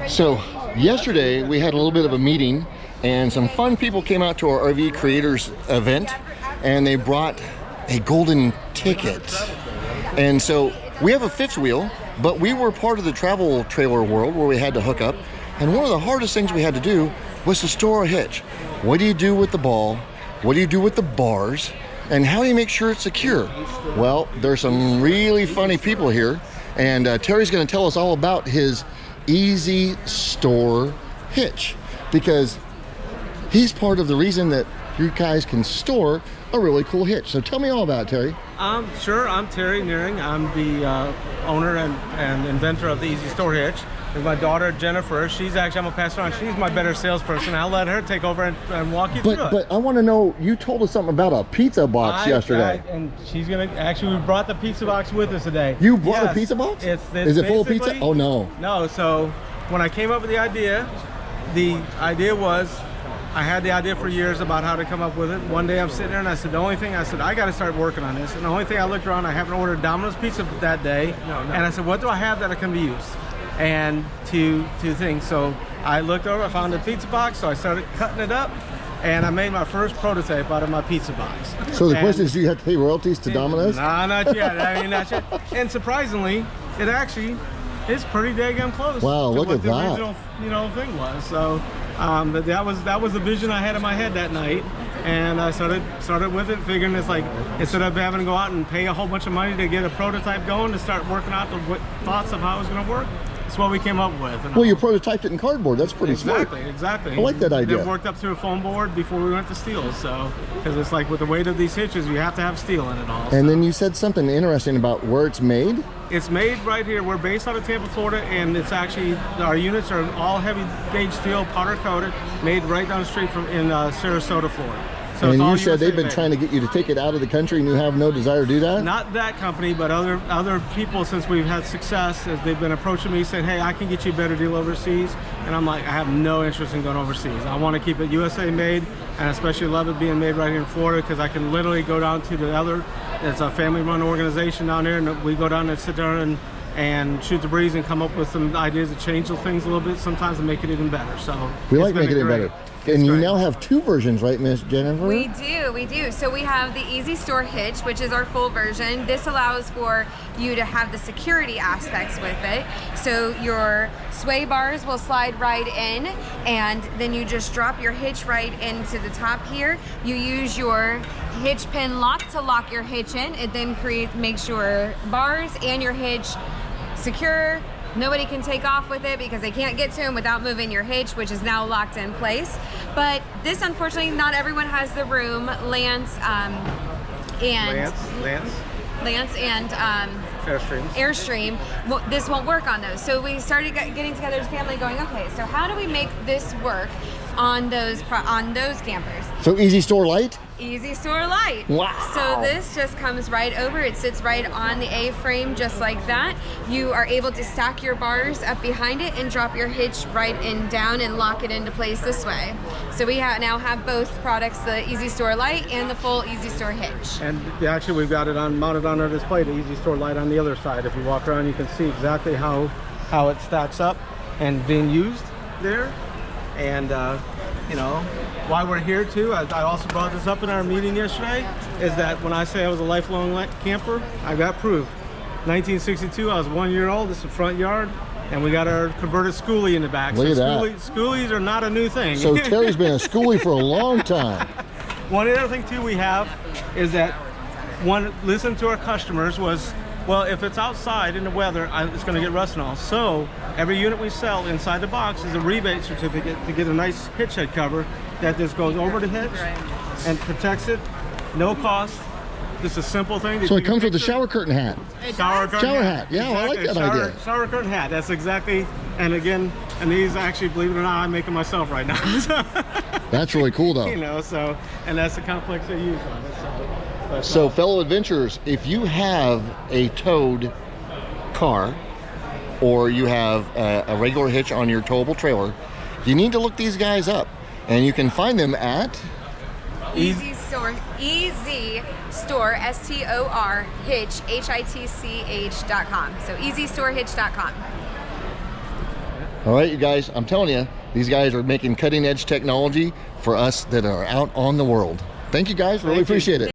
So yesterday we had a little bit of a meeting and some fun people came out to our RV creators event and they brought a golden ticket. And so we have a fifth wheel, but we were part of the travel trailer world where we had to hook up. And one of the hardest things we had to do was to store a hitch. What do you do with the ball? What do you do with the bars? And how do you make sure it's secure? Well, there's some really funny people here. And Terry's gonna tell us all about his EZSTOR hitch, because he's part of the reason that you guys can store a really cool hitch. So tell me all about it, Terry. Sure, I'm Terry Nearing. I'm the owner and inventor of the EZSTOR hitch. With my daughter Jennifer, she's actually, I'm gonna pass her on, she's my better salesperson. I'll let her take over and walk you through it. But I want to know, you told us something about a pizza box yesterday. And she's gonna, actually we brought the pizza box with us today. You brought a pizza box? Is it full of pizza? Oh no. No, so when I came up with the idea was, I had the idea for years about how to come up with it. One day I'm sitting there and I said, I gotta start working on this. And the only thing I looked around, I happened to order Domino's pizza that day. And I said, what do I have that can be used? And two things. So I looked over, I found a pizza box, so I started cutting it up, and I made my first prototype out of my pizza box. So the question is, do you have to pay royalties to Domino's? No, not yet. I mean, not yet. And surprisingly, it actually is pretty daggum close. Wow, look at that. The original, thing was. So that was the vision I had in my head that night, and I started with it, figuring it's like, instead of having to go out and pay a whole bunch of money to get a prototype going, to start working out the thoughts of how it was going to work. That's what we came up with. Well, you prototyped it in cardboard. That's pretty smart. Exactly. I like that idea. Then worked up through a foam board before we went to steel. So, because it's like with the weight of these hitches, you have to have steel in it all. And then you said something interesting about where it's made. It's made right here. We're based out of Tampa, Florida, and it's actually, our units are all heavy gauge steel, powder coated, made right down the street from in Sarasota, Florida. So and you said they've been trying to get you to take it out of the country, and you have no desire to do that? Not that company, but other people, since we've had success, as they've been approaching me, saying, hey, I can get you a better deal overseas. And I'm like, I have no interest in going overseas. I want to keep it USA made, and I especially love it being made right here in Florida, because I can literally go down to the other, it's a family-run organization down there, and we go down and sit down and shoot the breeze and come up with some ideas to change the things a little bit sometimes and make it even better. So we like making it better. And you now have two versions, right, Miss Jennifer? We do. So we have the EZSTOR hitch, which is our full version. This allows for you to have the security aspects with it. So your sway bars will slide right in, and then you just drop your hitch right into the top here. You use your hitch pin lock to lock your hitch in. It then makes your bars and your hitch secure. Nobody can take off with it because they can't get to them without moving your hitch, which is now locked in place. But this, unfortunately, not everyone has the room. Lance and Airstream, well, this won't work on those. So we started getting together as a family, going, okay, so how do we make this work on those campers? So EZSTOR Lite? EZSTOR Lite. Wow. So this just comes right over. It sits right on the A-frame just like that. You are able to stack your bars up behind it and drop your hitch right in down and lock it into place this way. So we now have both products, the EZSTOR Lite and the full EZSTOR hitch. And actually we've got it mounted on our display, the EZSTOR Lite on the other side. If you walk around, you can see exactly how it stacks up and being used there. And you know, why we're here too, I also brought this up in our meeting yesterday, is that when I say I was a lifelong camper, I got proof. 1962, I was 1 year old, this is the front yard, and we got our converted schoolie in the back. Look at that. Schoolies are not a new thing. So Terry's been a schoolie for a long time. One other thing too we have is that listen to our customers was, well, if it's outside in the weather, it's going to get rust and all. So every unit we sell inside the box is a rebate certificate to get a nice hitch head cover that just goes over the hitch and protects it. No cost. Just a simple thing. So it comes with a shower curtain hat. Shower hat. Yeah, exactly. I like that idea. Shower curtain hat. That's exactly. And again, and these actually, believe it or not, I'm making myself right now. That's really cool, though. You know, so, and that's the complex they use on it. So fellow adventurers, if you have a towed car or you have a regular hitch on your towable trailer, you need to look these guys up, and you can find them at EZSTOR, EZSTOR, Hitch, HITCH.com. So EZSTORHITCH.com. All right, you guys, I'm telling you, these guys are making cutting edge technology for us that are out on the world. Thank you guys, really appreciate it.